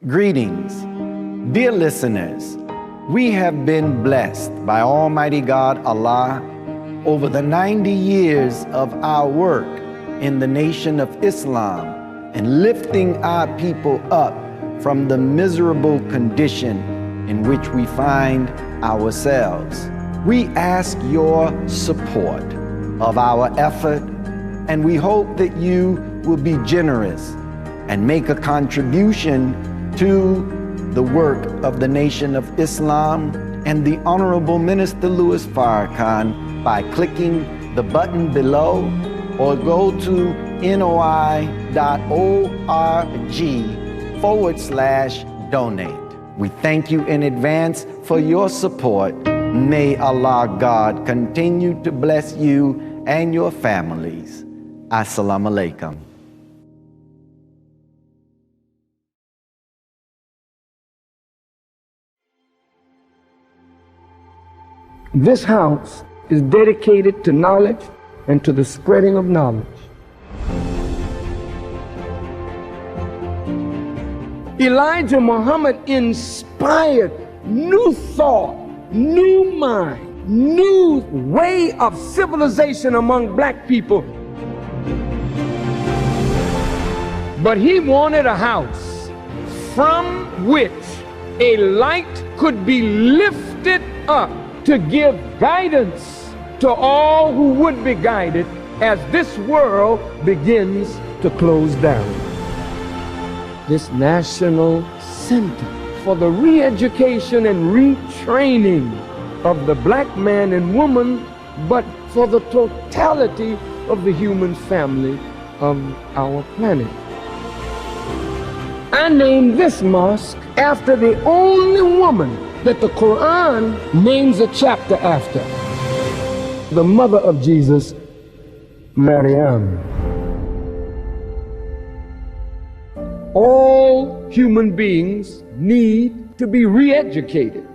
Greetings. Dear listeners, we have been blessed by Almighty God Allah over the 90 years of our work in the Nation of Islam and lifting our people up from the miserable condition in which we find ourselves. We ask your support of our effort, and we hope that you will be generous and make a contribution to the work of the Nation of Islam and the Honorable Minister Louis Farrakhan by clicking the button below or go to noi.org/donate. We thank you in advance for your support. May Allah God continue to bless you and your families. Assalamu alaikum. This house is dedicated to knowledge and to the spreading of knowledge. Elijah Muhammad inspired new thought, new mind, new way of civilization among black people. But he wanted a house from which a light could be lifted up to give guidance to all who would be guided as this world begins to close down. This National Center for the re-education and retraining of the black man and woman, but for the totality of the human family of our planet. I named this mosque after the only woman that the Quran names a chapter after, the mother of Jesus, Maryam. All human beings need to be re-educated.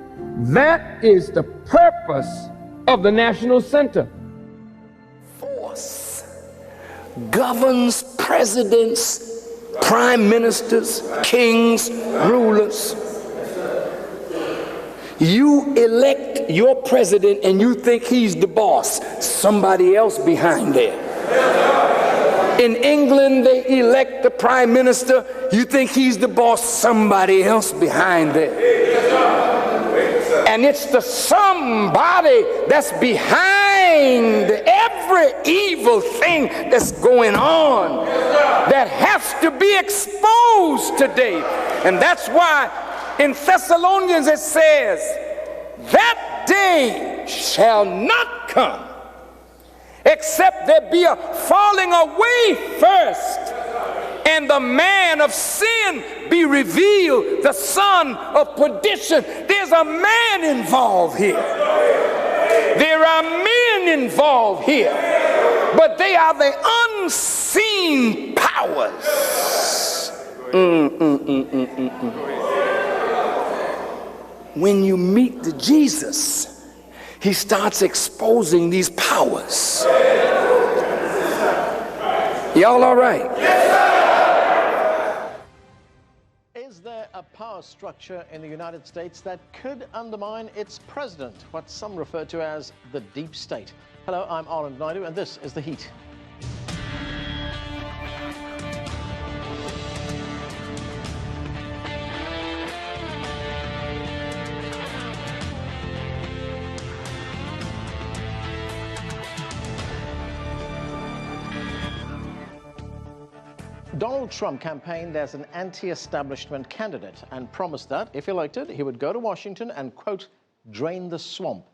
That is the purpose of the National Center. Force governs presidents, prime ministers, kings, rulers. You elect your president and you think he's the boss, somebody else behind there. In England, they elect the prime minister, you think he's the boss, somebody else behind there. And it's the somebody that's behind every evil thing that's going on that has to be exposed today. And that's why in Thessalonians it says, that day shall not come except there be a falling away first, and the man of sin be revealed, the son of perdition. There's a man involved here. There are men involved here, but they are the unseen powers. When you meet the Jesus, he starts exposing these powers. Y'all all right? Is there a power structure in the United States that could undermine its president, what some refer to as the deep state? Hello, I'm Arnold Naidu, and this is The Heat. Donald Trump campaigned as an anti-establishment candidate and promised that, if elected, he would go to Washington and, quote, drain the swamp.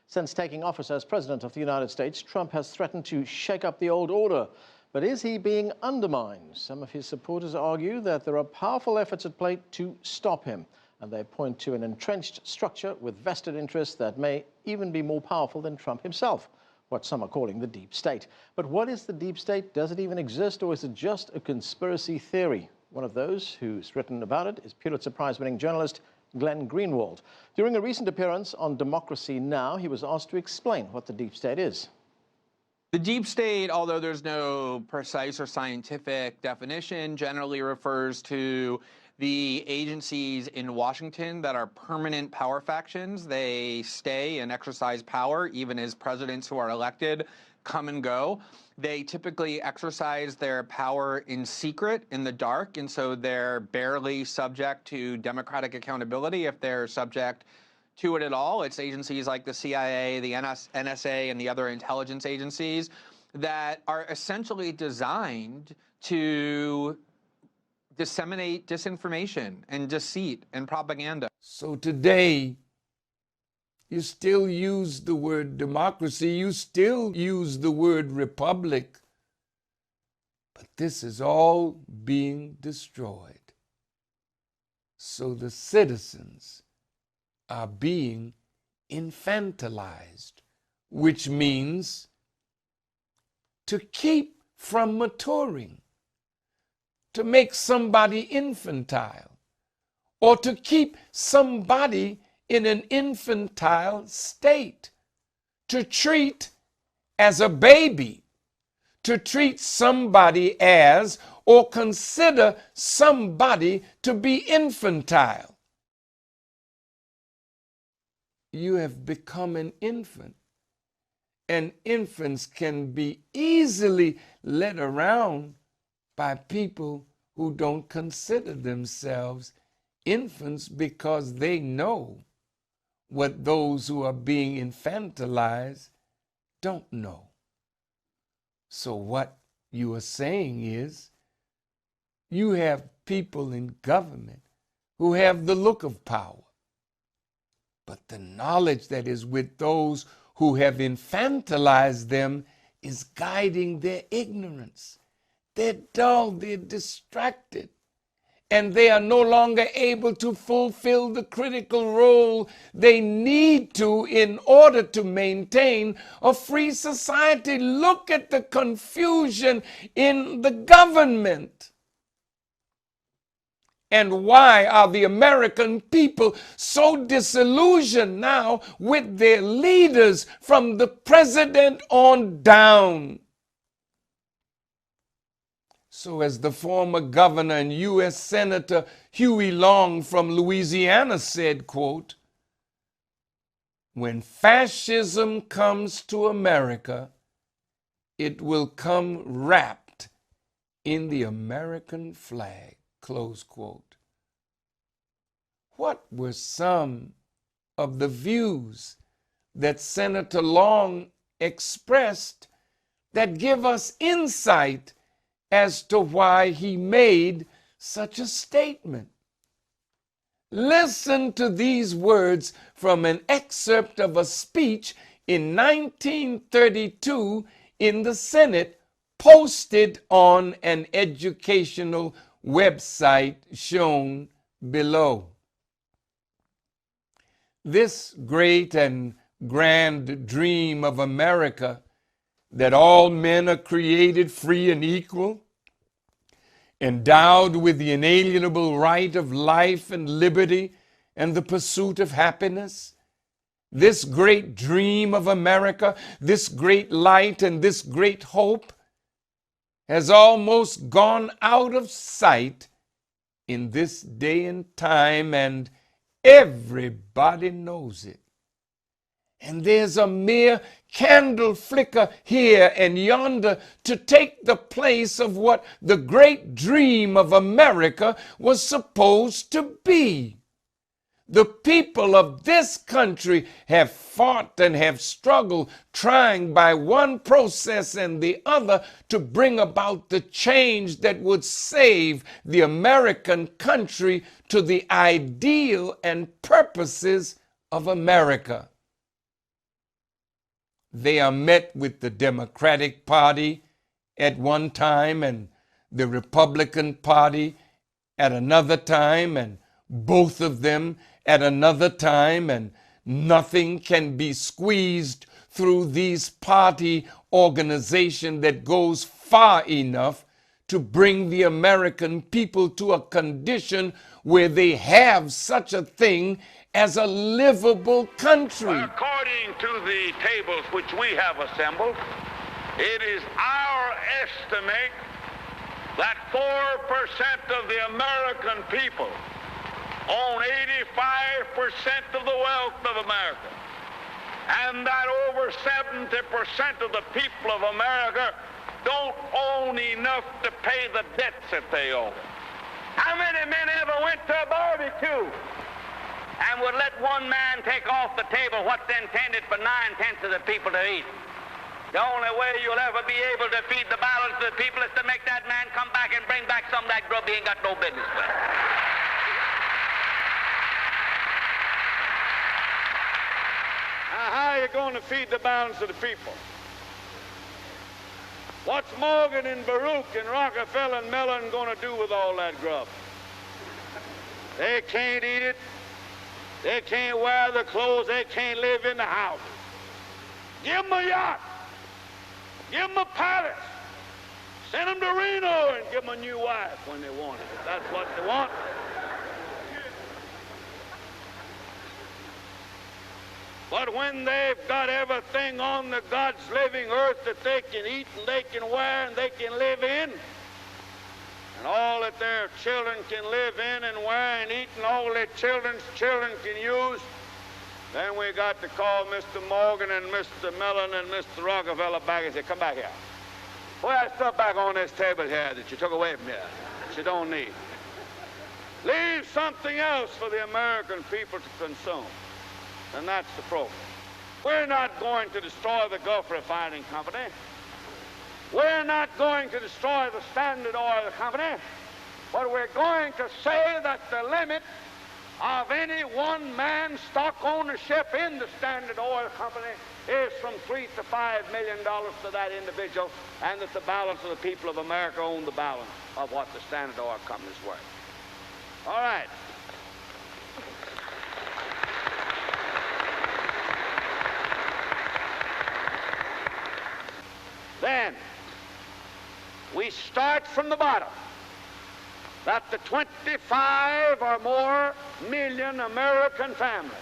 Since taking office as president of the United States, Trump has threatened to shake up the old order. But is he being undermined? Some of his supporters argue that there are powerful efforts at play to stop him, and they point to an entrenched structure with vested interests that may even be more powerful than Trump himself, what some are calling the deep state. But what is the deep state? Does it even exist, or is it just a conspiracy theory? One of those who's written about it is Pulitzer Prize-winning journalist Glenn Greenwald. During a recent appearance on Democracy Now!, he was asked to explain what the deep state is. The deep state, although there's no precise or scientific definition, generally refers to the agencies in Washington that are permanent power factions, they stay and exercise power even as presidents who are elected come and go. They typically exercise their power in secret, in the dark, and so they're barely subject to democratic accountability if they're subject to it at all. It's agencies like the CIA, the NSA, and the other intelligence agencies that are essentially designed to disseminate disinformation and deceit and propaganda. So today, you still use the word democracy, you still use the word republic, but this is all being destroyed. So the citizens are being infantilized, which means to keep from maturing, to make somebody infantile, or to keep somebody in an infantile state, to treat as a baby, to treat somebody as or consider somebody to be infantile. You have become an infant, and infants can be easily led around by people who don't consider themselves infants because they know what those who are being infantilized don't know. So what you are saying is you have people in government who have the look of power, but the knowledge that is with those who have infantilized them is guiding their ignorance. They're dull, they're distracted, and they are no longer able to fulfill the critical role they need to in order to maintain a free society. Look at the confusion in the government. And why are the American people so disillusioned now with their leaders from the president on down? So as the former governor and U.S. Senator Huey Long from Louisiana said, quote, "When fascism comes to America, it will come wrapped in the American flag," close quote. What were some of the views that Senator Long expressed that give us insight as to why he made such a statement? Listen to these words from an excerpt of a speech in 1932 in the Senate, posted on an educational website shown below. This great and grand dream of America, that all men are created free and equal, endowed with the inalienable right of life and liberty and the pursuit of happiness, this great dream of America, this great light and this great hope has almost gone out of sight in this day and time, and everybody knows it. And there's a mere candle flicker here and yonder to take the place of what the great dream of America was supposed to be. The people of this country have fought and have struggled, trying by one process and the other to bring about the change that would save the American country to the ideal and purposes of America. They are met with the Democratic Party at one time and the Republican Party at another time, and both of them at another time, and nothing can be squeezed through these party organization that goes far enough to bring the American people to a condition where they have such a thing as a livable country. According to the tables which we have assembled, it is our estimate that 4% of the American people own 85% of the wealth of America, and that over 70% of the people of America don't own enough to pay the debts that they owe. How many men ever went to a barbecue and would let one man take off the table what's intended for 9/10 of the people to eat? The only way you'll ever be able to feed the balance of the people is to make that man come back and bring back some of that grub he ain't got no business with. Now, how are you going to feed the balance of the people? What's Morgan and Baruch and Rockefeller and Mellon going to do with all that grub? They can't eat it. They can't wear the clothes. They can't live in the houses. Give them a yacht. Give them a palace. Send them to Reno and give them a new wife when they want it. If that's what they want. But when they've got everything on the God's living earth that they can eat and they can wear and they can live in, and all that their children can live in and wear and eat and all their children's children can use, then we got to call Mr. Morgan and Mr. Mellon and Mr. Rockefeller back and say, come back here. Put that stuff back on this table here that you took away from here, that you don't need. Leave something else for the American people to consume. And that's the program. We're not going to destroy the Gulf Refining Company. We're not going to destroy the Standard Oil Company. But we're going to say that the limit of any one man's stock ownership in the Standard Oil Company is from $3 to $5 million to that individual, and that the balance of the people of America own the balance of what the Standard Oil Company is worth. All right. Then we start from the bottom, that the 25 or more million American families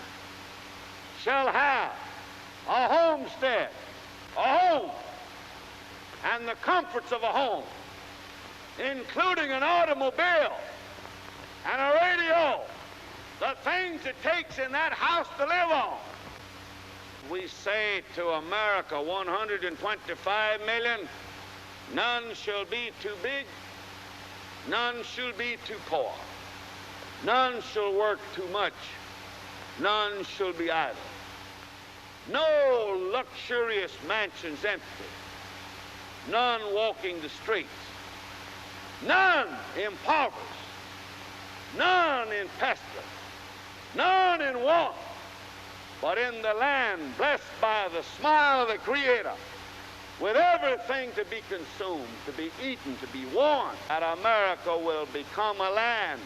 shall have a homestead, a home, and the comforts of a home, including an automobile and a radio, the things it takes in that house to live on. We say to America, 125 million, none shall be too big, none shall be too poor, none shall work too much, none shall be idle. No luxurious mansions empty, none walking the streets, none impoverished, none in pestilence, none in want, but in the land blessed by the smile of the Creator, with everything to be consumed, to be eaten, to be worn, that America will become a land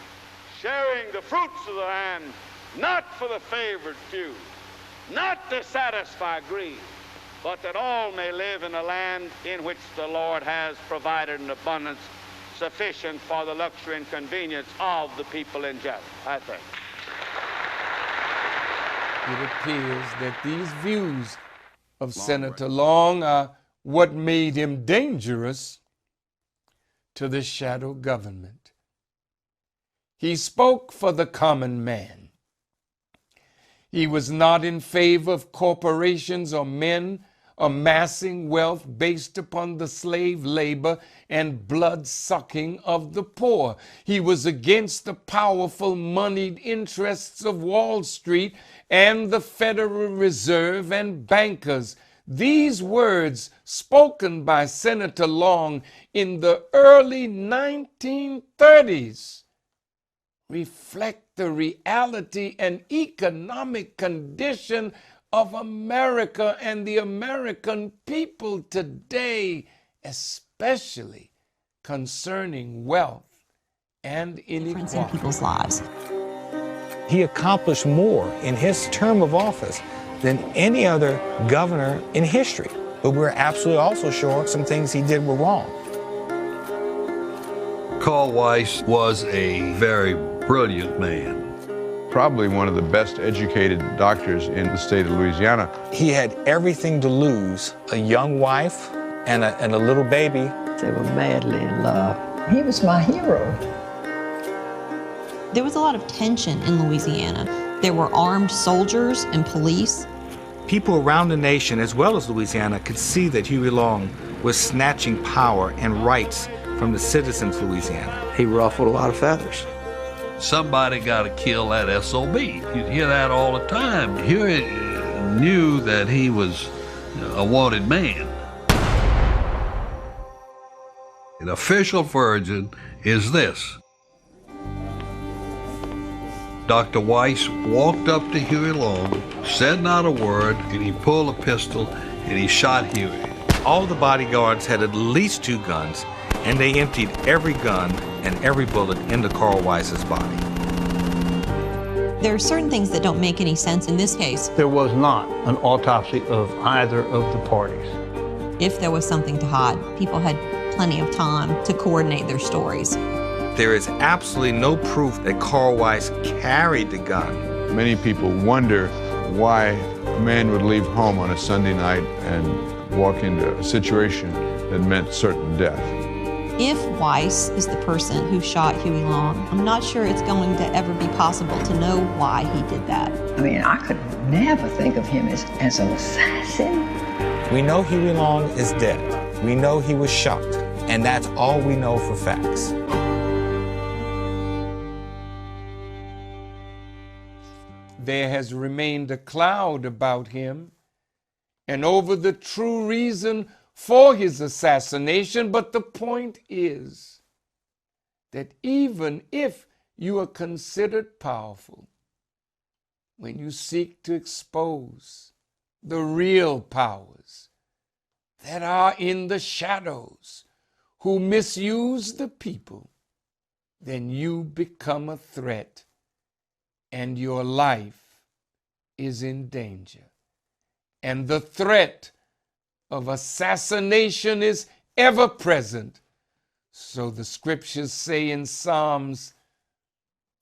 sharing the fruits of the land, not for the favored few, not to satisfy greed, but that all may live in a land in which the Lord has provided an abundance sufficient for the luxury and convenience of the people in general, I think. It appears that these views of Senator Long are what made him dangerous to the shadow government. He spoke for the common man. He was not in favor of corporations or men amassing wealth based upon the slave labor and blood-sucking of the poor. He was against the powerful moneyed interests of Wall Street and the Federal Reserve and bankers. These words, spoken by Senator Long in the early 1930s, reflect the reality and economic condition of America and the American people today, especially concerning wealth and inequality. In people's lives. He accomplished more in his term of office than any other governor in history. But we're absolutely also sure some things he did were wrong. Carl Weiss was a very brilliant man. Probably one of the best educated doctors in the state of Louisiana. He had everything to lose, a young wife and a little baby. They were madly in love. He was my hero. There was a lot of tension in Louisiana. There were armed soldiers and police. People around the nation, as well as Louisiana, could see that Huey Long was snatching power and rights from the citizens of Louisiana. He ruffled a lot of feathers. Somebody got to kill that SOB. You'd hear that all the time. Huey knew that he was a wanted man. An official version is this. Dr. Weiss walked up to Huey Long, said not a word, and he pulled a pistol and he shot Huey. All the bodyguards had at least 2 guns, and they emptied every gun and every bullet into Carl Weiss's body. There are certain things that don't make any sense in this case. There was not an autopsy of either of the parties. If there was something to hide, people had plenty of time to coordinate their stories. There is absolutely no proof that Carl Weiss carried the gun. Many people wonder why a man would leave home on a Sunday night and walk into a situation that meant certain death. If Weiss is the person who shot Huey Long, I'm not sure it's going to ever be possible to know why he did that. I mean, I could never think of him as an assassin. We know Huey Long is dead. We know he was shot. And that's all we know for facts. There has remained a cloud about him and over the true reason for his assassination, but the point is that even if you are considered powerful, when you seek to expose the real powers that are in the shadows who misuse the people, then you become a threat and your life is in danger. And the threat of assassination is ever present. So the scriptures say in Psalms,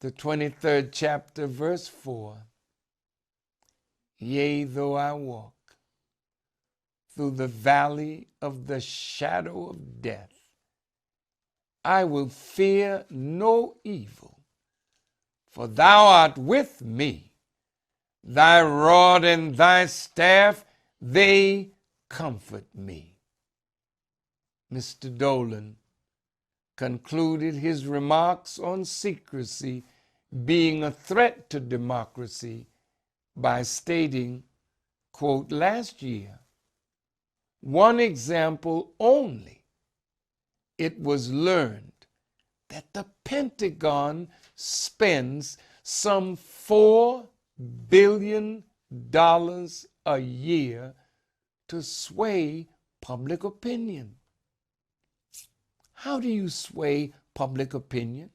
the 23rd chapter, verse 4, yea, though I walk through the valley of the shadow of death, I will fear no evil, for thou art with me. Thy rod and thy staff, they comfort me. Mr. Dolan concluded his remarks on secrecy being a threat to democracy by stating, quote, last year, one example only, it was learned that the Pentagon spends some $4 billion a year to sway public opinion. How do you sway public opinion?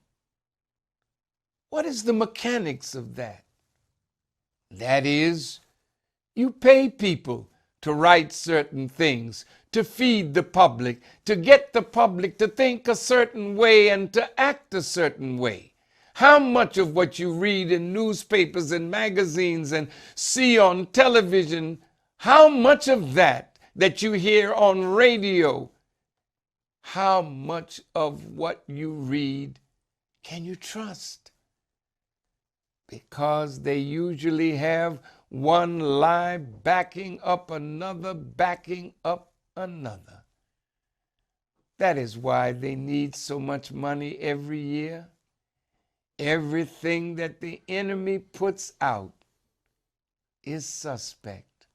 What is the mechanics of that? That is, you pay people to write certain things, to feed the public, to get the public to think a certain way and to act a certain way. How much of what you read in newspapers and magazines and see on television, how much of that you hear on radio, how much of what you read can you trust? Because they usually have one lie backing up another, backing up another. That is why they need so much money every year. Everything that the enemy puts out is suspect.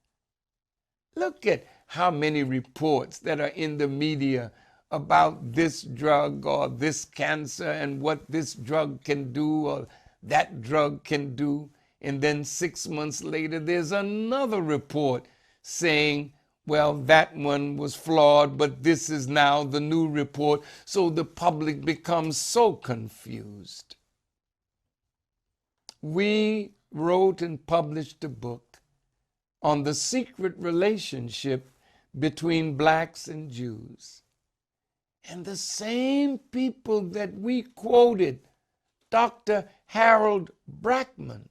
Look at how many reports that are in the media about this drug or this cancer and what this drug can do or that drug can do. And then 6 months later, there's another report saying, well, that one was flawed, but this is now the new report. So the public becomes so confused. We wrote and published a book on the secret relationship between blacks and Jews. And the same people that we quoted, Dr. Harold Brackman,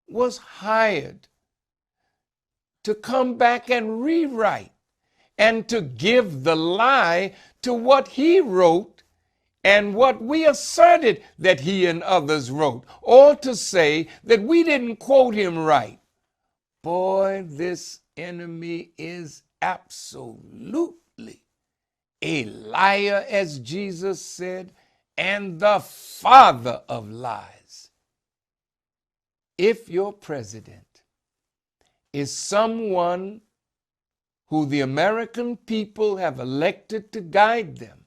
was hired to come back and rewrite and to give the lie to what he wrote and what we asserted that he and others wrote, or to say that we didn't quote him right. Boy, this enemy is absolutely a liar, as Jesus said, and the father of lies. If your president is someone who the American people have elected to guide them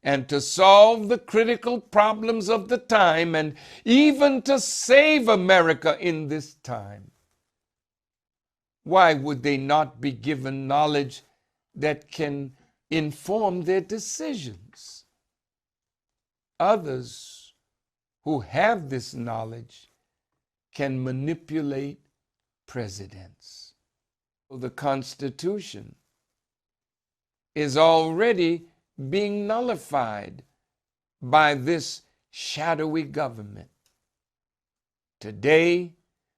and to solve the critical problems of the time and even to save America in this time, why would they not be given knowledge that can inform their decisions? Others who have this knowledge can manipulate presidents. The Constitution is already being nullified by this shadowy government. Today,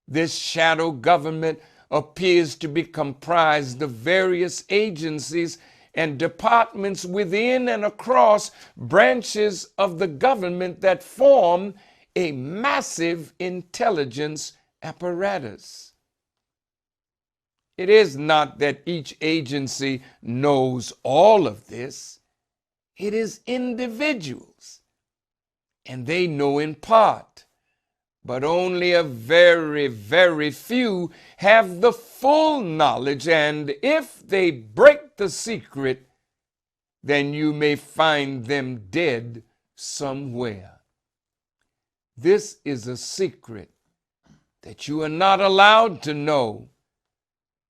this shadow government appears to be comprised of various agencies and departments within and across branches of the government that form a massive intelligence apparatus. It is not that each agency knows all of this. It is individuals, and they know in part, but only a very, very few have the full knowledge, and if they break the secret, then you may find them dead somewhere. This is a secret that you are not allowed to know.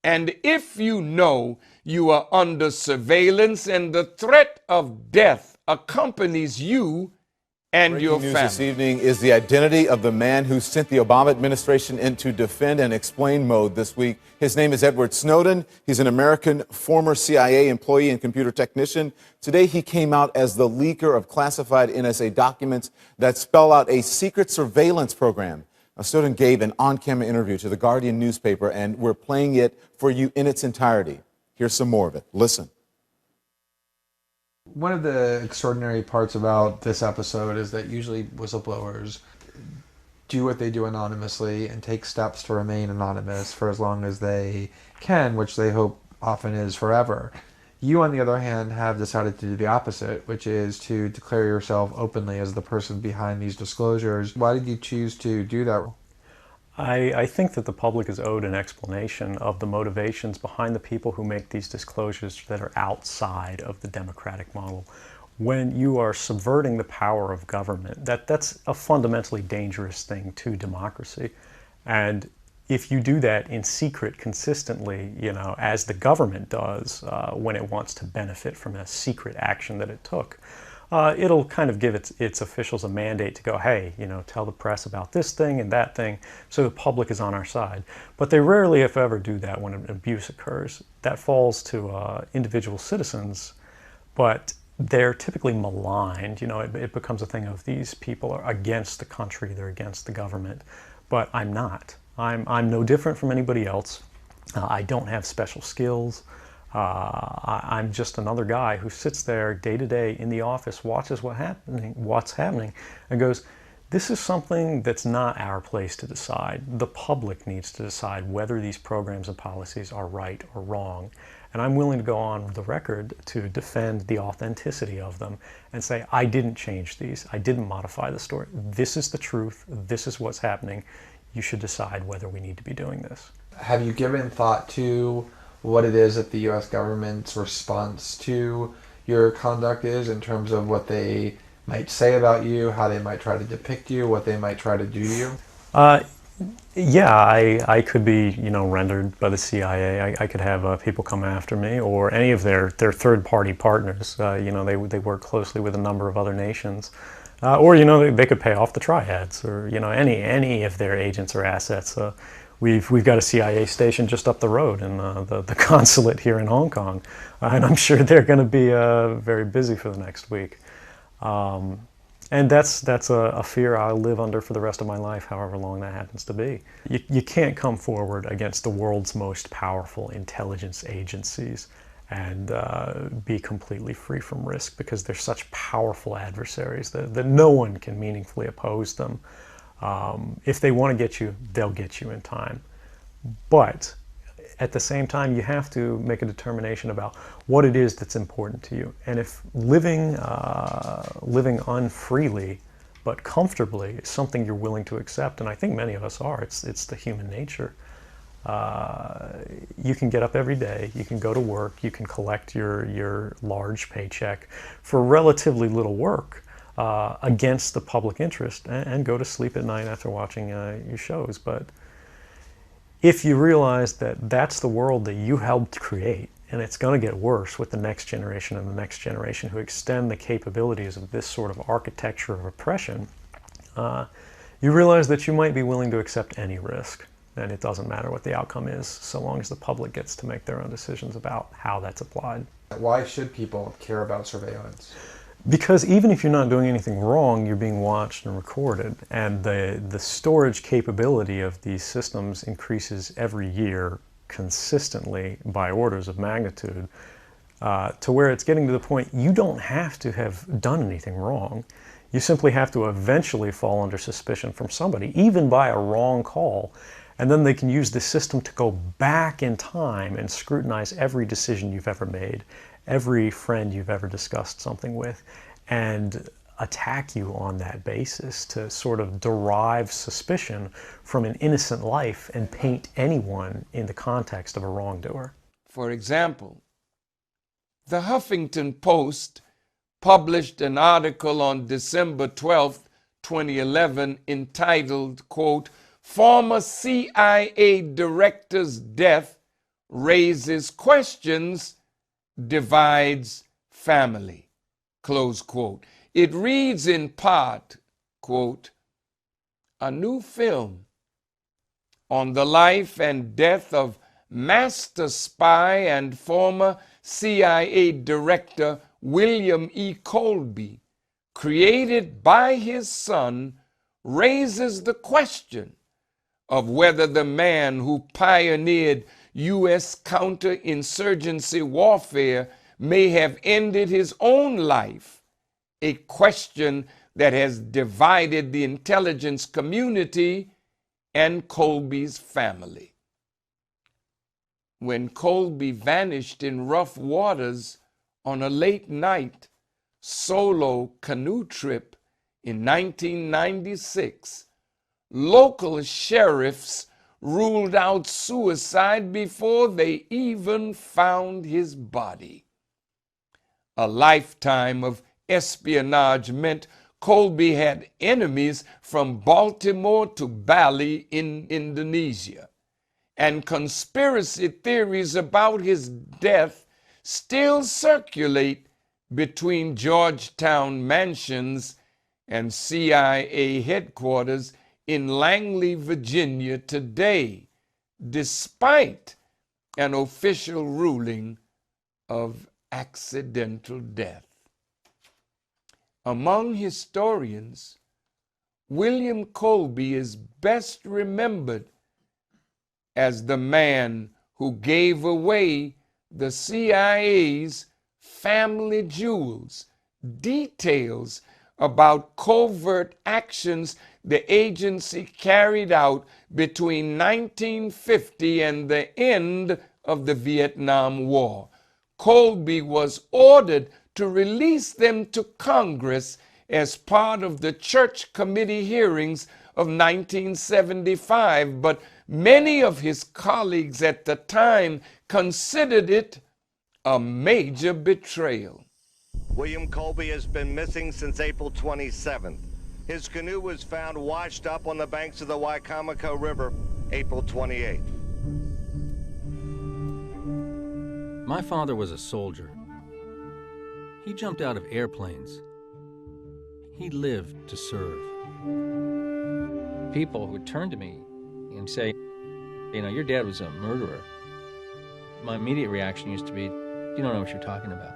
And if you know, you are under surveillance, and the threat of death accompanies you and your Breaking family. news this evening is the identity of the man who sent the Obama administration into defend and explain mode this week. His name is Edward Snowden. He's an American former CIA employee and computer technician. Today, he came out as the leaker of classified NSA documents that spell out a secret surveillance program. Now, Snowden gave an on-camera interview to the Guardian newspaper, and we're playing it for you in its entirety. Here's some more of it. Listen. One of the extraordinary parts about this episode is that usually whistleblowers do what they do anonymously and take steps to remain anonymous for as long as they can, which they hope often is forever. You, on the other hand, have decided to do the opposite, which is to declare yourself openly as the person behind these disclosures. Why did you choose to do that? I think that the public is owed an explanation of the motivations behind the people who make these disclosures that are outside of the democratic model. When you are subverting the power of government, that's a fundamentally dangerous thing to democracy. And if you do that in secret consistently, as the government does when it wants to benefit from a secret action that it took, it'll kind of give its officials a mandate to go, hey, tell the press about this thing and that thing, so the public is on our side. But they rarely, if ever, do that when an abuse occurs. That falls to individual citizens, but they're typically maligned. It becomes a thing of these people are against the country, they're against the government, but I'm not. I'm no different from anybody else. I don't have special skills. I'm just another guy who sits there day to day in the office, watches what's happening, and goes, this is something that's not our place to decide. The public needs to decide whether these programs and policies are right or wrong. And I'm willing to go on the record to defend the authenticity of them and say, I didn't change these. I didn't modify the story. This is the truth. This is what's happening. You should decide whether we need to be doing this. Have you given thought to what it is that the U.S. government's response to your conduct is in terms of what they might say about you, how they might try to depict you, what they might try to do to you? Yeah, I could be, rendered by the CIA. I could have people come after me, or any of their third-party partners. They work closely with a number of other nations. Or they could pay off the triads, or any of their agents or assets. We've got a CIA station just up the road in the consulate here in Hong Kong, and I'm sure they're going to be very busy for the next week. And that's a fear I'll live under for the rest of my life, however long that happens to be. You can't come forward against the world's most powerful intelligence agencies and be completely free from risk, because they're such powerful adversaries that no one can meaningfully oppose them. If they want to get you, they'll get you in time. But at the same time, you have to make a determination about what it is that's important to you. And if living unfreely but comfortably is something you're willing to accept, and I think many of us are, it's the human nature. You can get up every day, you can go to work, you can collect your large paycheck for relatively little work against the public interest, and go to sleep at night after watching your shows. But if you realize that that's the world that you helped create, and it's going to get worse with the next generation and the next generation who extend the capabilities of this sort of architecture of oppression, you realize that you might be willing to accept any risk. And it doesn't matter what the outcome is, so long as the public gets to make their own decisions about how that's applied. Why should people care about surveillance? Because even if you're not doing anything wrong, you're being watched and recorded. And the storage capability of these systems increases every year consistently by orders of magnitude, to where it's getting to the point you don't have to have done anything wrong. You simply have to eventually fall under suspicion from somebody, even by a wrong call. And then they can use the system to go back in time and scrutinize every decision you've ever made, every friend you've ever discussed something with, and attack you on that basis to sort of derive suspicion from an innocent life and paint anyone in the context of a wrongdoer. For example, the Huffington Post published an article on December 12, 2011, entitled, quote, "Former CIA Director's Death Raises Questions, Divides Family," close quote. It reads in part, quote, "A new film on the life and death of master spy and former CIA Director William E. Colby, created by his son, raises the question of whether the man who pioneered U.S. counterinsurgency warfare may have ended his own life, a question that has divided the intelligence community and Colby's family. When Colby vanished in rough waters on a late night solo canoe trip in 1996, local sheriffs ruled out suicide before they even found his body. A lifetime of espionage meant Colby had enemies from Baltimore to Bali in Indonesia, and conspiracy theories about his death still circulate between Georgetown mansions and CIA headquarters in Langley, Virginia today, despite an official ruling of accidental death. Among historians, William Colby is best remembered as the man who gave away the CIA's family jewels, details about covert actions the agency carried out between 1950 and the end of the Vietnam War. Colby was ordered to release them to Congress as part of the Church Committee hearings of 1975, but many of his colleagues at the time considered it a major betrayal. William Colby has been missing since April 27th. His canoe was found washed up on the banks of the Wicomico River April 28th. My father was a soldier. He jumped out of airplanes. He lived to serve. People would turn to me and say, you know, your dad was a murderer. My immediate reaction used to be, you don't know what you're talking about.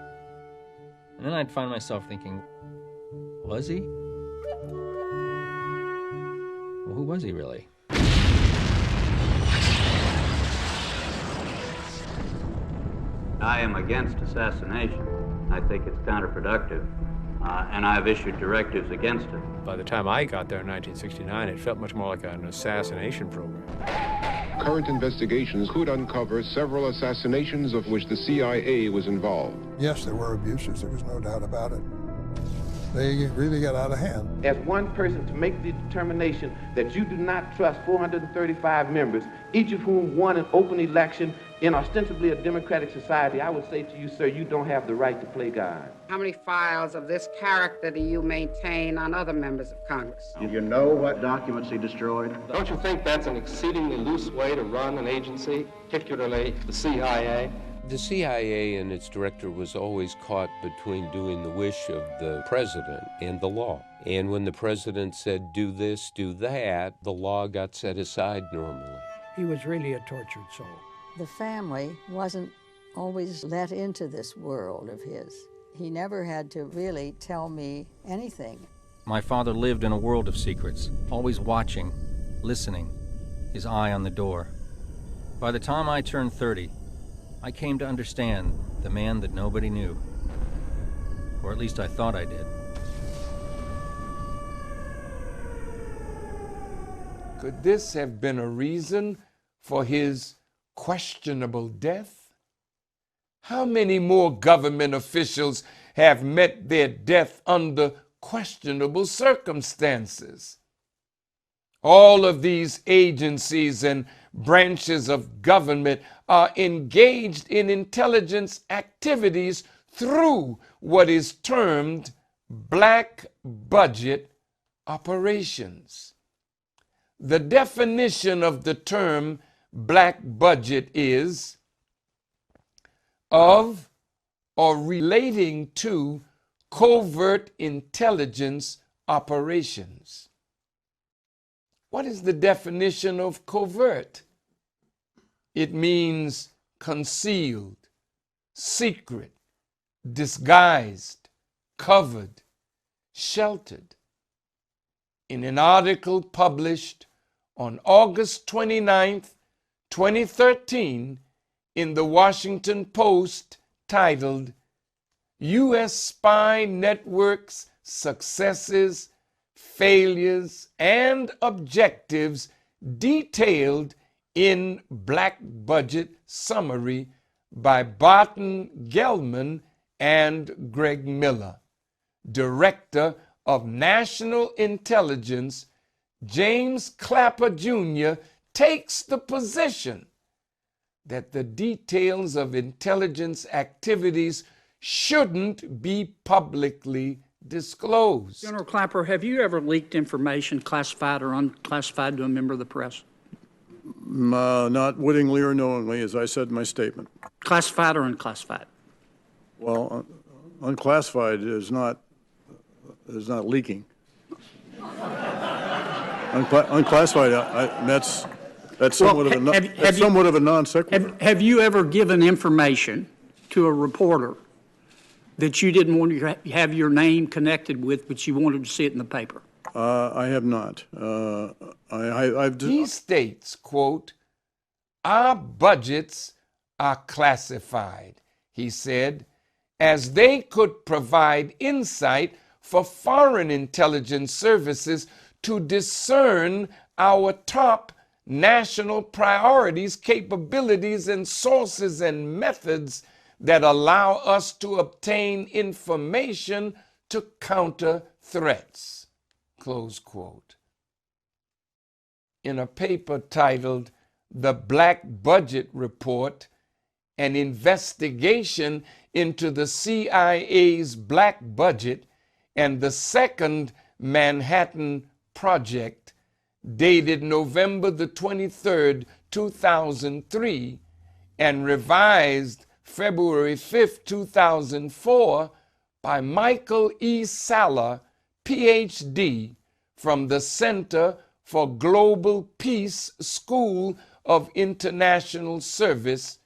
And then I'd find myself thinking, was he? Well, who was he really? I am against assassination. I think it's counterproductive, and I've issued directives against it. By the time I got there in 1969, it felt much more like an assassination program. Current investigations could uncover several assassinations of which the CIA was involved. Yes, there were abuses. There was no doubt about it. They really got out of hand. As one person to make the determination that you do not trust 435 members, each of whom won an open election in ostensibly a democratic society, I would say to you, sir, you don't have the right to play God. How many files of this character do you maintain on other members of Congress? Do you know what documents he destroyed? Don't you think that's an exceedingly loose way to run an agency, particularly the CIA? The CIA and its director was always caught between doing the wish of the president and the law. And when the president said, do this, do that, the law got set aside normally. He was really a tortured soul. The family wasn't always let into this world of his. He never had to really tell me anything. My father lived in a world of secrets, always watching, listening, his eye on the door. By the time I turned 30, I came to understand the man that nobody knew. Or at least I thought I did. Could this have been a reason for his questionable death? How many more government officials have met their death under questionable circumstances? All of these agencies and branches of government are engaged in intelligence activities through what is termed black budget operations. The definition of the term black budget is of or relating to covert intelligence operations. What is the definition of covert? It means concealed, secret, disguised, covered, sheltered. In an article published on August 29th, 2013, in the Washington Post titled, U.S. Spy Network's Successes, Failures, and Objectives Detailed in Black Budget Summary by Barton Gelman and Greg Miller. Director of National Intelligence, James Clapper Jr., takes the position that the details of intelligence activities shouldn't be publicly disclosed. General Clapper, have you ever leaked information, classified or unclassified, to a member of the press? Not wittingly or knowingly, as I said in my statement. Classified or unclassified? Well, unclassified is not leaking. Unclassified, that's somewhat of a non sequitur. Have you ever given information to a reporter that you didn't want to have your name connected with, but you wanted to see it in the paper? I have not. He states, quote, our budgets are classified, he said, as they could provide insight for foreign intelligence services to discern our top national priorities, capabilities, and sources and methods that allow us to obtain information to counter threats, close quote. In a paper titled The Black Budget Report, an investigation into the CIA's black budget and the Second Manhattan Project, dated November the 23rd, 2003, and revised February 5th, 2004, by Michael E. Salla, Ph.D., from the Center for Global Peace School of International Service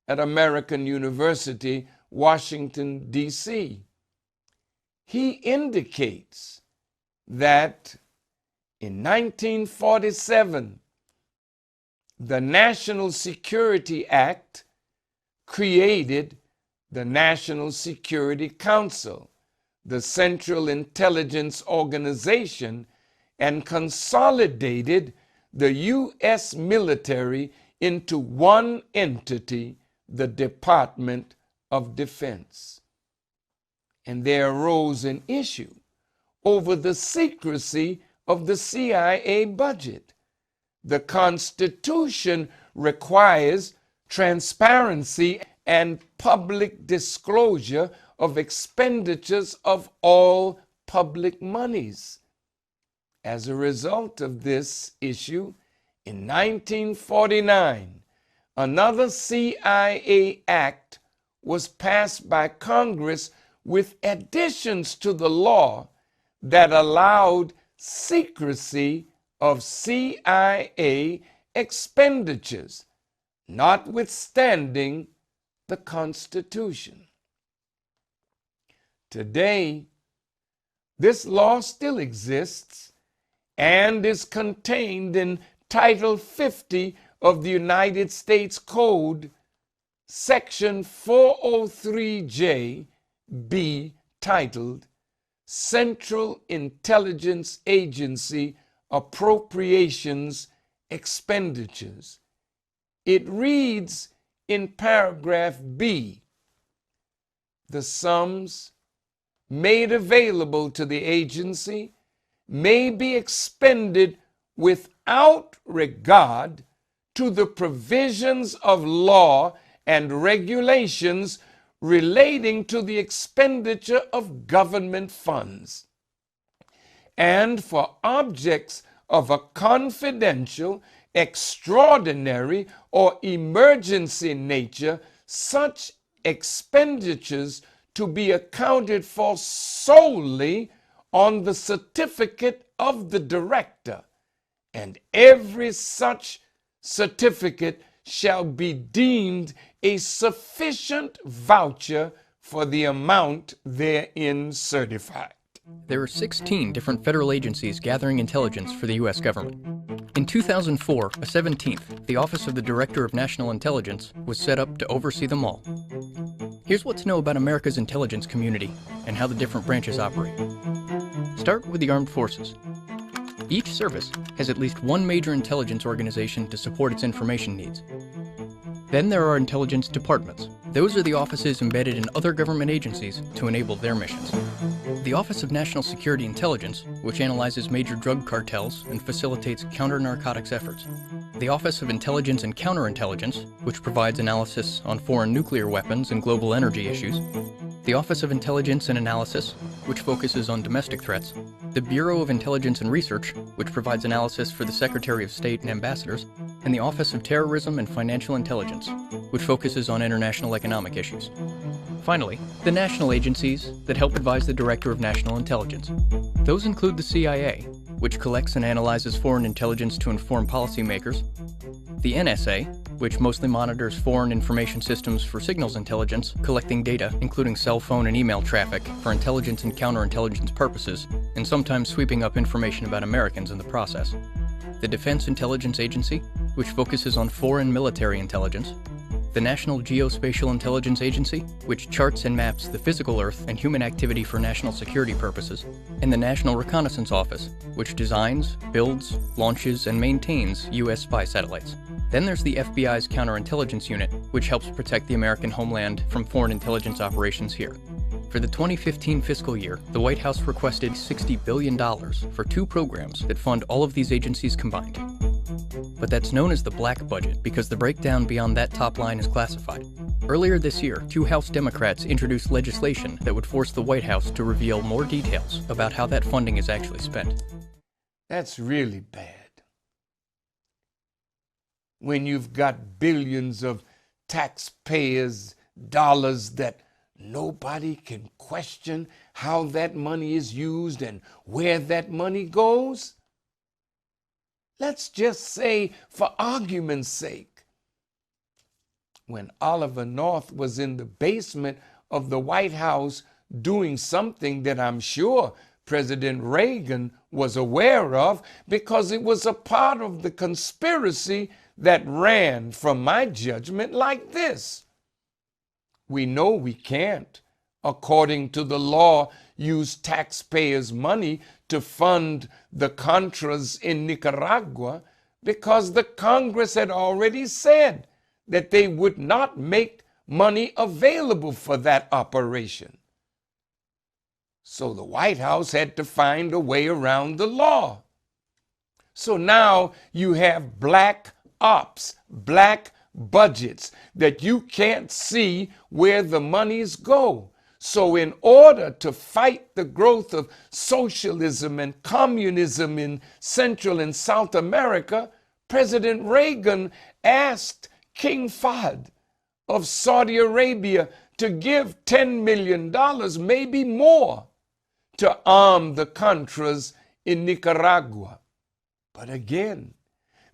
at American University, Washington, D.C. He indicates that in 1947, the National Security Act created the National Security Council, the Central Intelligence Organization, and consolidated the U.S. military into one entity, the Department of Defense. And there arose an issue over the secrecy of the CIA budget. The Constitution requires transparency and public disclosure of expenditures of all public monies. As a result of this issue, in 1949, another CIA Act was passed by Congress with additions to the law that allowed secrecy of CIA expenditures, notwithstanding the Constitution. Today, this law still exists and is contained in Title 50 of the United States Code, Section 403J, B, titled Central Intelligence Agency Appropriations Expenditures. It reads in paragraph B, the sums made available to the agency may be expended without regard to the provisions of law and regulations relating to the expenditure of government funds, and for objects of a confidential, extraordinary, or emergency nature, such expenditures to be accounted for solely on the certificate of the director, and every such certificate shall be deemed a sufficient voucher for the amount therein certified. There are 16 different federal agencies gathering intelligence for the U.S. government. In 2004, a 17th, the Office of the Director of National Intelligence, was set up to oversee them all. Here's what to know about America's intelligence community and how the different branches operate. Start with the armed forces. Each service has at least one major intelligence organization to support its information needs. Then there are intelligence departments. Those are the offices embedded in other government agencies to enable their missions. The Office of National Security Intelligence, which analyzes major drug cartels and facilitates counter-narcotics efforts. The Office of Intelligence and Counterintelligence, which provides analysis on foreign nuclear weapons and global energy issues. The Office of Intelligence and Analysis, which focuses on domestic threats. The Bureau of Intelligence and Research, which provides analysis for the Secretary of State and ambassadors. And the Office of Terrorism and Financial Intelligence, which focuses on international economic issues. Finally, the national agencies that help advise the Director of National Intelligence. Those include the CIA, which collects and analyzes foreign intelligence to inform policymakers, the NSA, which mostly monitors foreign information systems for signals intelligence, collecting data, including cell phone and email traffic, for intelligence and counterintelligence purposes, and sometimes sweeping up information about Americans in the process. The Defense Intelligence Agency, which focuses on foreign military intelligence, the National Geospatial Intelligence Agency, which charts and maps the physical Earth and human activity for national security purposes, and the National Reconnaissance Office, which designs, builds, launches, and maintains U.S. spy satellites. Then there's the FBI's Counterintelligence Unit, which helps protect the American homeland from foreign intelligence operations here. For the 2015 fiscal year, the White House requested $60 billion for 2 programs that fund all of these agencies combined. But that's known as the black budget because the breakdown beyond that top line is classified. Earlier this year, 2 House Democrats introduced legislation that would force the White House to reveal more details about how that funding is actually spent. That's really bad. When you've got billions of taxpayers' dollars that nobody can question how that money is used and where that money goes. Let's just say, for argument's sake, when Oliver North was in the basement of the White House doing something that I'm sure President Reagan was aware of because it was a part of the conspiracy that ran, from my judgment, like this. We know we can't, according to the law, use taxpayers' money to fund the Contras in Nicaragua, because the Congress had already said that they would not make money available for that operation. So the White House had to find a way around the law. So now you have black ops, black budgets that you can't see where the monies go. So in order to fight the growth of socialism and communism in Central and South America, President Reagan asked King Fahd of Saudi Arabia to give $10 million, maybe more, to arm the Contras in Nicaragua. But again,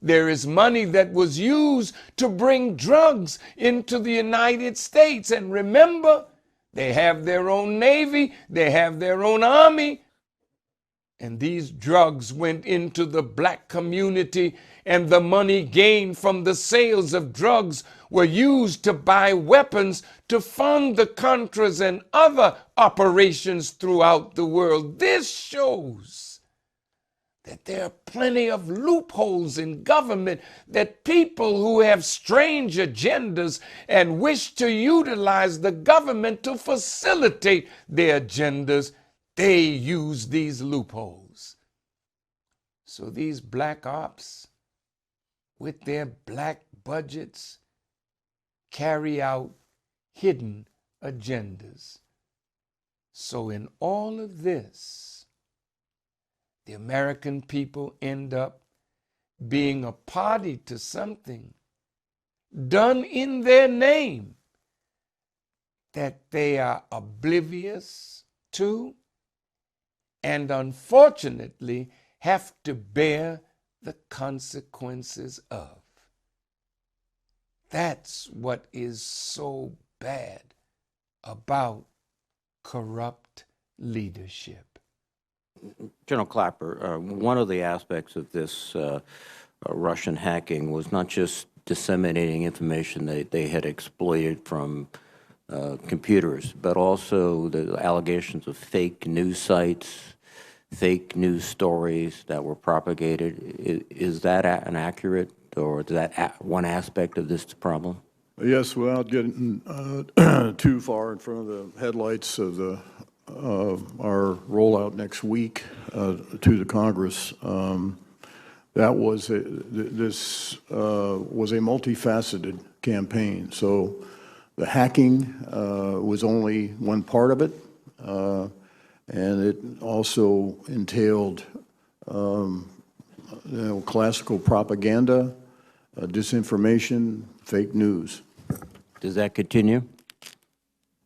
there is money that was used to bring drugs into the United States. And remember, they have their own navy, they have their own army. And these drugs went into the black community, and the money gained from the sales of drugs were used to buy weapons to fund the Contras and other operations throughout the world. This shows that there are plenty of loopholes in government, that people who have strange agendas and wish to utilize the government to facilitate their agendas, they use these loopholes. So these black ops, with their black budgets, carry out hidden agendas. So in all of this, the American people end up being a party to something done in their name that they are oblivious to, and unfortunately have to bear the consequences of. That's what is so bad about corrupt leadership. General Clapper, one of the aspects of this Russian hacking was not just disseminating information that they had exploited from computers, but also the allegations of fake news sites, fake news stories that were propagated. Is that an accurate, or is that one aspect of this problem? Yes, without getting too far in front of the headlights of our rollout next week to the Congress, this was a multifaceted campaign. So the hacking was only one part of it, and it also entailed classical propaganda, disinformation, fake news. Does that continue?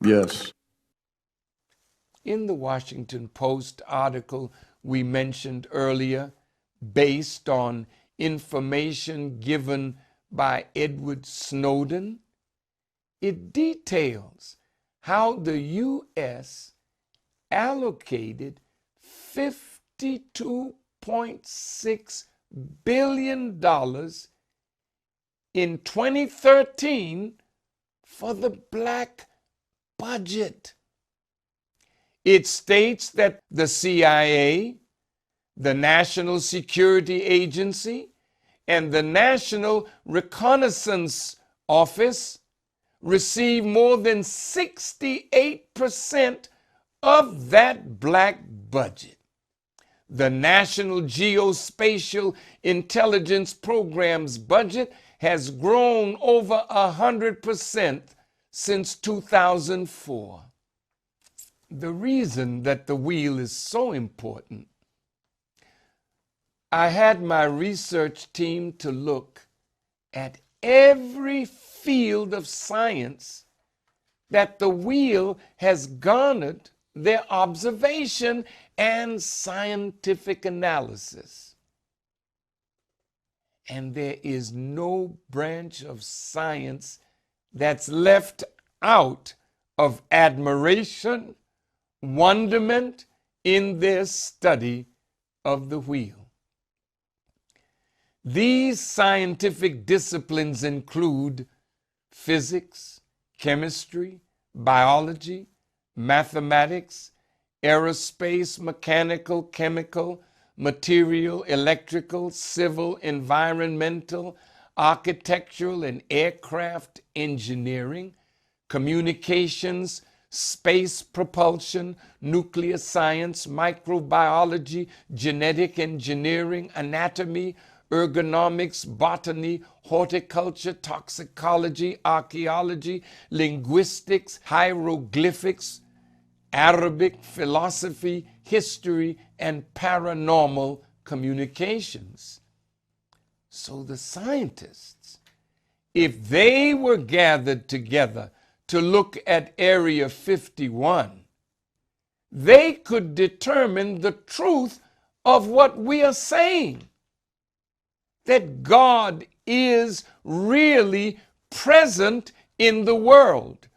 Yes. In the Washington Post article we mentioned earlier, based on information given by Edward Snowden, it details how the U.S. allocated $52.6 billion in 2013 for the black budget. It states that the CIA, the National Security Agency, and the National Reconnaissance Office receive more than 68% of that black budget. The National Geospatial Intelligence Program's budget has grown over 100% since 2004. The reason that the wheel is so important, I had my research team to look at every field of science that the wheel has garnered their observation and scientific analysis. And there is no branch of science that's left out of admiration, wonderment in their study of the wheel. These scientific disciplines include physics, chemistry, biology, mathematics, aerospace, mechanical, chemical, material, electrical, civil, environmental, architectural, and aircraft engineering, communications, space propulsion, nuclear science, microbiology, genetic engineering, anatomy, ergonomics, botany, horticulture, toxicology, archaeology, linguistics, hieroglyphics, Arabic, philosophy, history, and paranormal communications. So the scientists, if they were gathered together to look at Area 51, they could determine the truth of what we are saying, that God is really present in the world,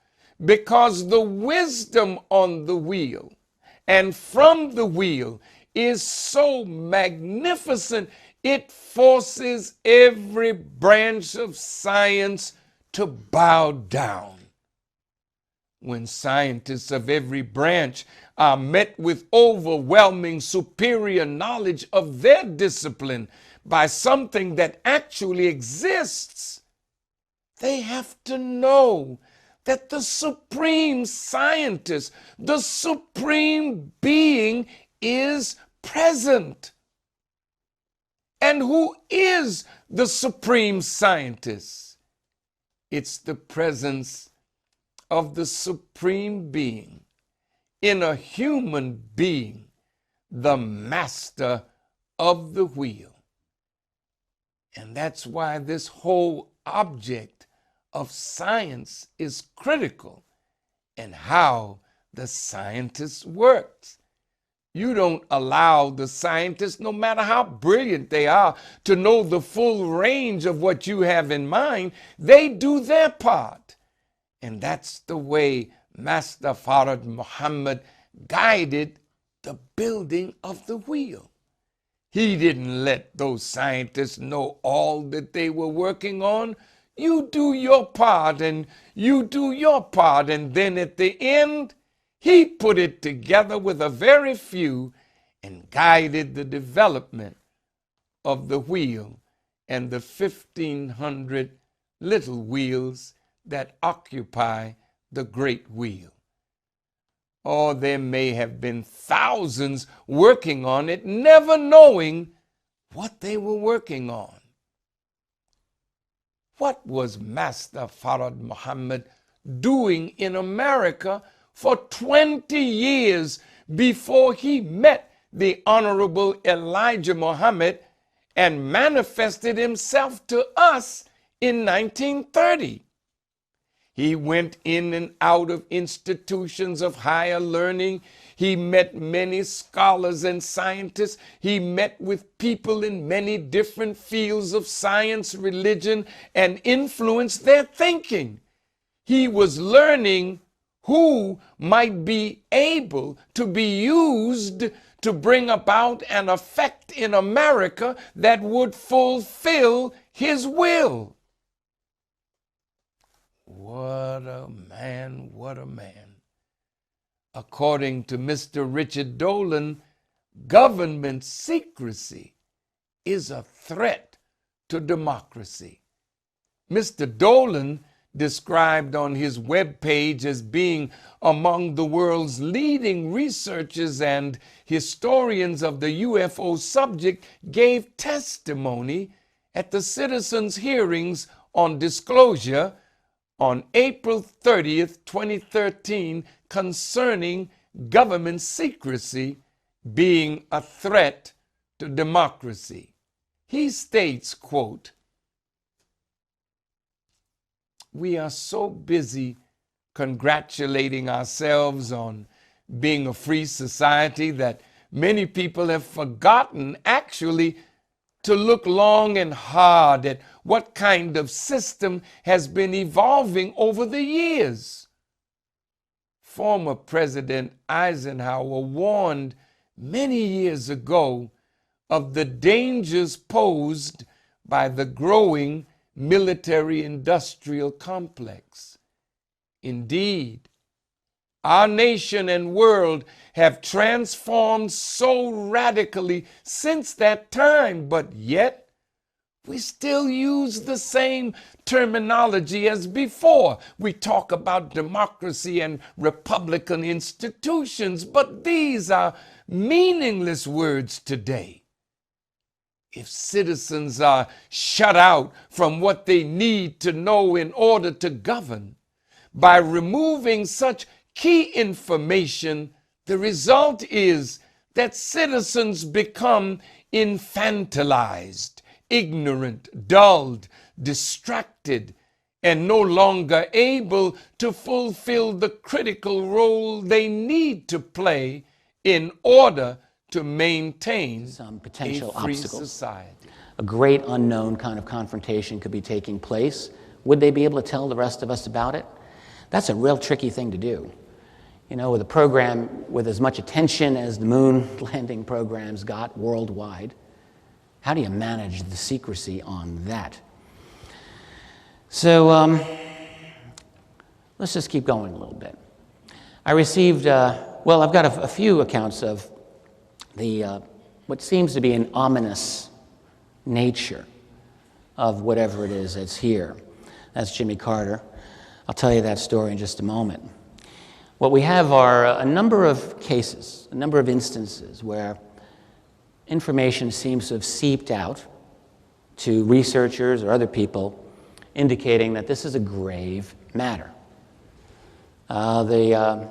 because the wisdom on the wheel and from the wheel is so magnificent, it forces every branch of science to bow down. When scientists of every branch are met with overwhelming superior knowledge of their discipline by something that actually exists, they have to know that the supreme scientist, the supreme being, is present. And who is the supreme scientist? It's the presence of the supreme being in a human being, the master of the wheel. And that's why this whole object of science is critical, and how the scientist works. You don't allow the scientists, no matter how brilliant they are, to know the full range of what you have in mind. They do their part. And that's the way Master Farad Muhammad guided the building of the wheel. He didn't let those scientists know all that they were working on. You do your part, and you do your part, and then at the end, he put it together with a very few and guided the development of the wheel and the 1,500 little wheels that occupy the great wheel. Or there may have been thousands working on it, never knowing what they were working on. What was Master Farad Muhammad doing in America for 20 years before he met the Honorable Elijah Muhammad and manifested himself to us in 1930? He went in and out of institutions of higher learning. He met many scholars and scientists. He met with people in many different fields of science, religion, and influenced their thinking. He was learning who might be able to be used to bring about an effect in America that would fulfill his will. What a man, what a man. According to Mr. Richard Dolan, government secrecy is a threat to democracy. Mr. Dolan, described on his webpage as being among the world's leading researchers and historians of the UFO subject, gave testimony at the citizens' hearings on disclosure on April 30th, 2013, concerning government secrecy being a threat to democracy. He states, quote, "We are so busy congratulating ourselves on being a free society that many people have forgotten actually to look long and hard at what kind of system has been evolving over the years." Former President Eisenhower warned many years ago of the dangers posed by the growing military-industrial complex. Indeed, Our nation and world have transformed so radically since that time, but yet we still use the same terminology as before. We talk about democracy and republican institutions, but these are meaningless words today. If citizens are shut out from what they need to know in order to govern, by removing such key information, the result is that citizens become infantilized, ignorant, dulled, distracted, and no longer able to fulfill the critical role they need to play in order to maintain some potential a free obstacles. society. A great unknown kind of confrontation could be taking place. Would they be able to tell the rest of us about it? That's a real tricky thing to do. You know, with a program with as much attention as the moon landing programs got worldwide, how do you manage the secrecy on that? So let's just keep going a little bit. I received, well, I've got a few accounts of the what seems to be an ominous nature of whatever it is that's here. That's Jimmy Carter. I'll tell you that story in just a moment. What we have are a number of cases, a number of instances where information seems to have seeped out to researchers or other people indicating that this is a grave matter. The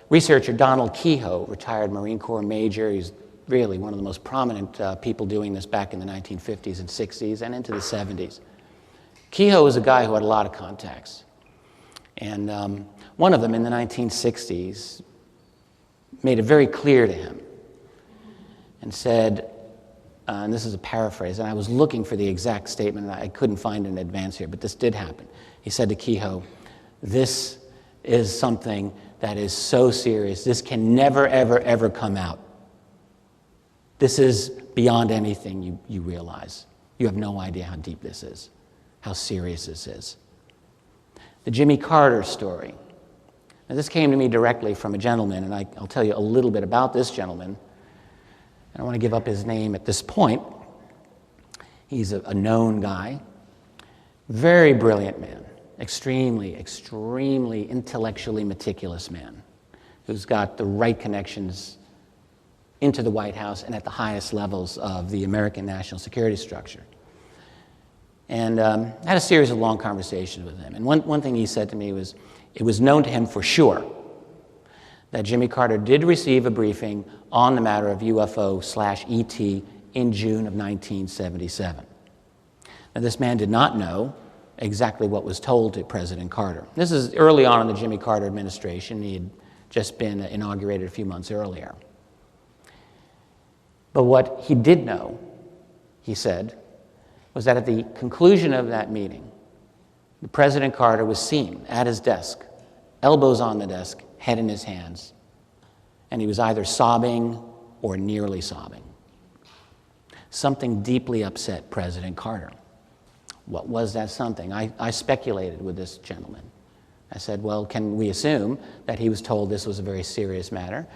researcher Donald Kehoe, retired Marine Corps major, he's really one of the most prominent people doing this back in the 1950s and 60s and into the 70s. Kehoe was a guy who had a lot of contacts. And one of them in the 1960s made it very clear to him and said, and this is a paraphrase, and I was looking for the exact statement, and I couldn't find it in advance here, but this did happen. He said to Kehoe, "This is something that is so serious, this can never, ever, ever come out. This is beyond anything you realize. You have no idea how deep this is, how serious this is." The Jimmy Carter story. Now, this came to me directly from a gentleman, and I'll tell you a little bit about this gentleman. I don't want to give up his name at this point. He's a known guy, very brilliant man, extremely, extremely intellectually meticulous man, who's got the right connections into the White House and at the highest levels of the American national security structure. And had a series of long conversations with him. And one thing he said to me was, it was known to him for sure that Jimmy Carter did receive a briefing on the matter of UFO/ET in June of 1977. Now, this man did not know exactly what was told to President Carter. This is early on in the Jimmy Carter administration. He had just been inaugurated a few months earlier. But what he did know, he said, was that at the conclusion of that meeting, President Carter was seen at his desk, elbows on the desk, head in his hands, and he was either sobbing or nearly sobbing. Something deeply upset President Carter. What was that something? I speculated with this gentleman. I said, well, can we assume that he was told this was a very serious matter?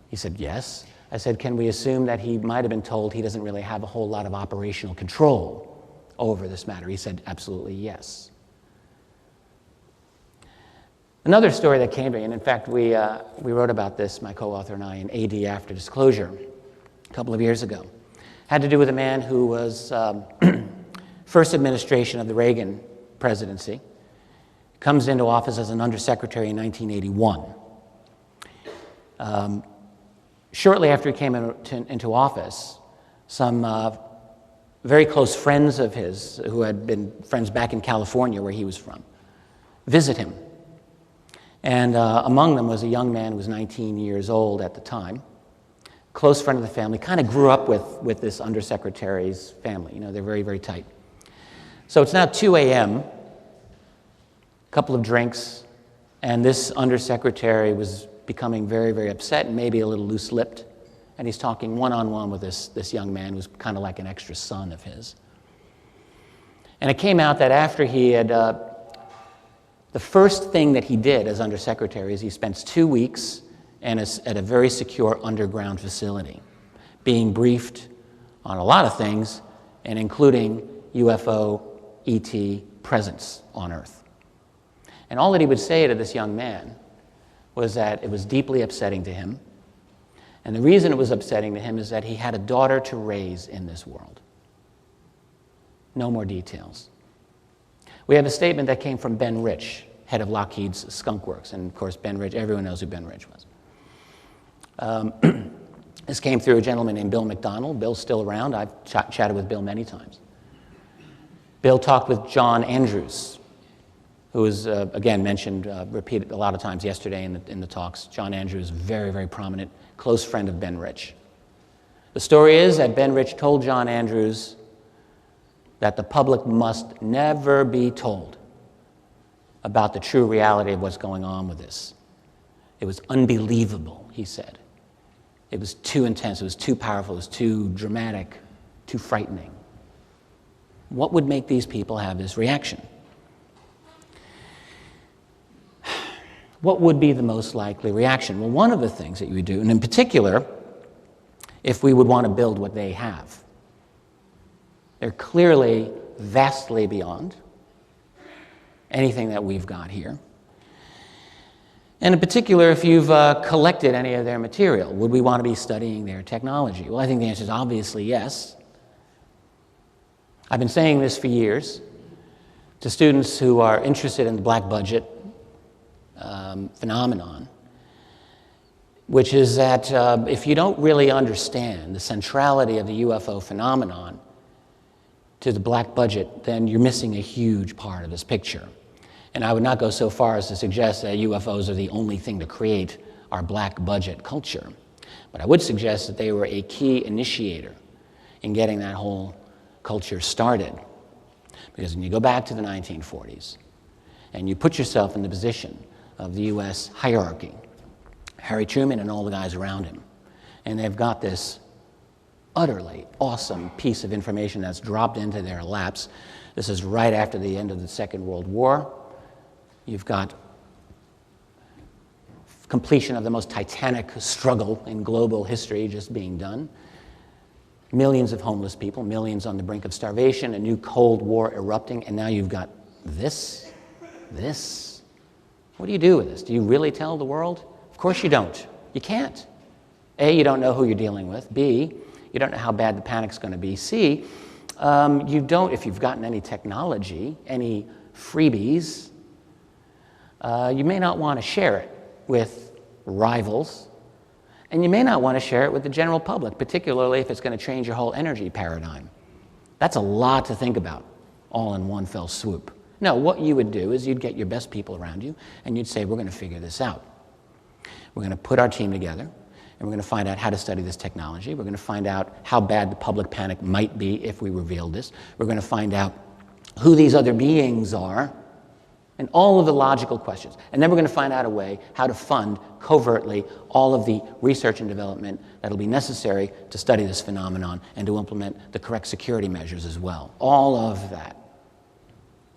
He said, yes. I said, can we assume that he might have been told he doesn't really have a whole lot of operational control over this matter? He said, absolutely yes. Another story that came to me, and in fact we wrote about this, my co-author and I, in AD After Disclosure a couple of years ago, had to do with a man who was first administration of the Reagan presidency, comes into office as an undersecretary in 1981. Shortly after he came into office, some very close friends of his, who had been friends back in California where he was from, visit him. And among them was a young man who was 19 years old at the time, close friend of the family, kind of grew up with this undersecretary's family. You know, they're very, very tight. So it's now 2 a.m., a couple of drinks, and this undersecretary was becoming very, very upset and maybe a little loose-lipped. And he's talking one-on-one with this young man who's kind of like an extra son of his. And it came out that after he had The first thing that he did as undersecretary is he spent 2 weeks at a very secure underground facility, being briefed on a lot of things, and including UFO, ET presence on Earth. And all that he would say to this young man was that it was deeply upsetting to him. And the reason it was upsetting to him is that he had a daughter to raise in this world. No more details. We have a statement that came from Ben Rich, head of Lockheed's Skunk Works. And of course, Ben Rich, everyone knows who Ben Rich was. This came through a gentleman named Bill McDonald. Bill's still around. I've chatted with Bill many times. Bill talked with John Andrews, who was, again, mentioned, repeated a lot of times yesterday in the talks. John Andrews, very, very prominent, close friend of Ben Rich. The story is that Ben Rich told John Andrews that the public must never be told about the true reality of what's going on with this. It was unbelievable, he said. It was too intense, it was too powerful, it was too dramatic, too frightening. What would make these people have this reaction? What would be the most likely reaction? Well, one of the things that you would do, and in particular, if we would want to build what they have, they're clearly vastly beyond anything that we've got here. And in particular, if you've collected any of their material, would we want to be studying their technology? Well, I think the answer is obviously yes. I've been saying this for years to students who are interested in the black budget phenomenon, which is that if you don't really understand the centrality of the UFO phenomenon to the black budget, then you're missing a huge part of this picture. And I would not go so far as to suggest that UFOs are the only thing to create our black budget culture. But I would suggest that they were a key initiator in getting that whole culture started. Because when you go back to the 1940s and you put yourself in the position of the US hierarchy, Harry Truman and all the guys around him, and they've got this utterly awesome piece of information that's dropped into their laps. This is right after the end of the Second World War. You've got completion of the most titanic struggle in global history just being done. Millions of homeless people, millions on the brink of starvation, a new Cold War erupting, and now you've got this. What do you do with this? Do you really tell the world? Of course you don't. You can't. A, you don't know who you're dealing with. B, you don't know how bad the panic's going to be. C, you don't, if you've gotten any technology, any freebies, you may not want to share it with rivals, and you may not want to share it with the general public, particularly if it's going to change your whole energy paradigm. That's a lot to think about, all in one fell swoop. No, what you would do is you'd get your best people around you, and you'd say, we're going to figure this out. We're going to put our team together, and we're going to find out how to study this technology. We're going to find out how bad the public panic might be if we revealed this. We're going to find out who these other beings are, and all of the logical questions. And then we're going to find out a way how to fund covertly all of the research and development that'll be necessary to study this phenomenon and to implement the correct security measures as well. All of that.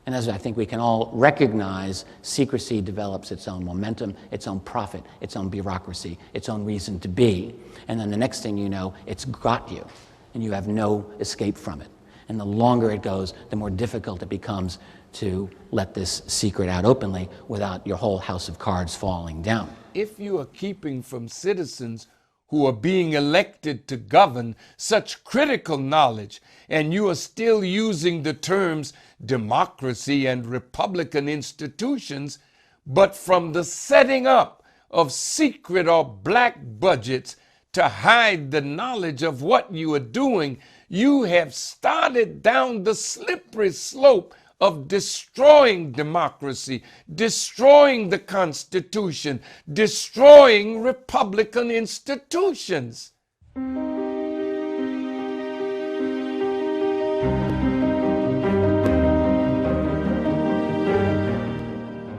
And as I think we can all recognize, secrecy develops its own momentum, its own profit, its own bureaucracy, its own reason to be. And then the next thing you know, it's got you, and you have no escape from it. And the longer it goes, the more difficult it becomes to let this secret out openly without your whole house of cards falling down. If you are keeping from citizens who are being elected to govern such critical knowledge, and you are still using the terms democracy and republican institutions, but from the setting up of secret or black budgets to hide the knowledge of what you are doing, you have started down the slippery slope of destroying democracy, destroying the Constitution, destroying republican institutions.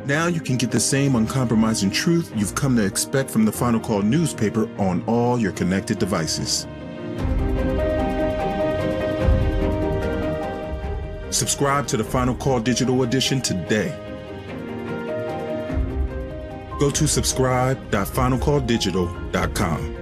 Now you can get the same uncompromising truth you've come to expect from the Final Call newspaper on all your connected devices. Subscribe to the Final Call Digital Edition today. Go to subscribe.finalcalldigital.com.